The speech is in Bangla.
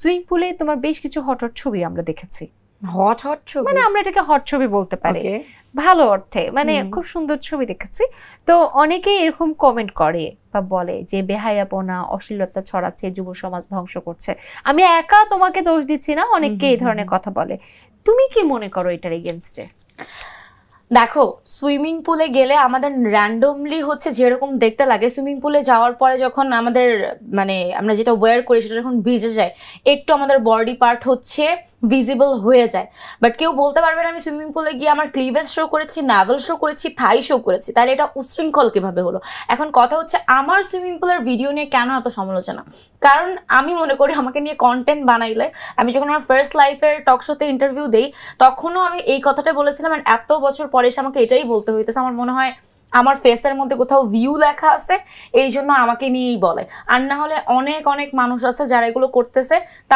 সুইমিং পুলে তোমার বেশ কিছু হট হট ছবি আমরা দেখেছি। হট হট ছবি মানে আমরা এটাকে হট ছবি বলতে পারি ভালো অর্থে, মানে খুব সুন্দর ছবি দেখেছি। তো অনেকেই এরকম কমেন্ট করে বা বলে যে বেহায়াপনা অশ্লীলতা ছড়াচ্ছে, যুব সমাজ ধ্বংস করছে। আমি একা তোমাকে দোষ দিচ্ছি না, অনেককে এই ধরনের কথা বলে। তুমি কি মনে করো এটার এগেইনস্টে? দেখো, সুইমিং পুলে গেলে আমাদের র্যান্ডমলি হচ্ছে যেরকম দেখতে লাগে, সুইমিং পুলে যাওয়ার পরে যখন আমাদের মানে আমরা যেটা ওয়্যার করি সেটা যখন ভিজে যায়, একটু আমাদের বডি পার্ট হচ্ছে ভিজিবল হয়ে যায়। বাট কেউ বলতে পারবে না আমি সুইমিং পুলে গিয়ে আমার ক্লিভেজ শো করেছি, নাভেল শো করেছি, থাই শো করেছি, তাহলে এটা উশৃঙ্খল কিভাবে হলো? এখন কথা হচ্ছে আমার সুইমিং পুলের ভিডিও নিয়ে কেন এত সমালোচনা? কারণ আমি মনে করি আমাকে নিয়ে কন্টেন্ট বানাইলে, আমি যখন আমার ফার্স্ট লাইফের টক শোতে ইন্টারভিউ দেই তখনও আমি এই কথাটা বলেছিলাম, আর এত বছর পরে এসে আমাকে এটাই বলতে হইতেছে। আমার মনে হয় আমার ফেসের মধ্যে কোথাও ভিউ লেখা আছে, এই জন্য আমাকে নিয়েই বলে। আর না হলে অনেক অনেক মানুষ আছে যারা এগুলো করতেছে।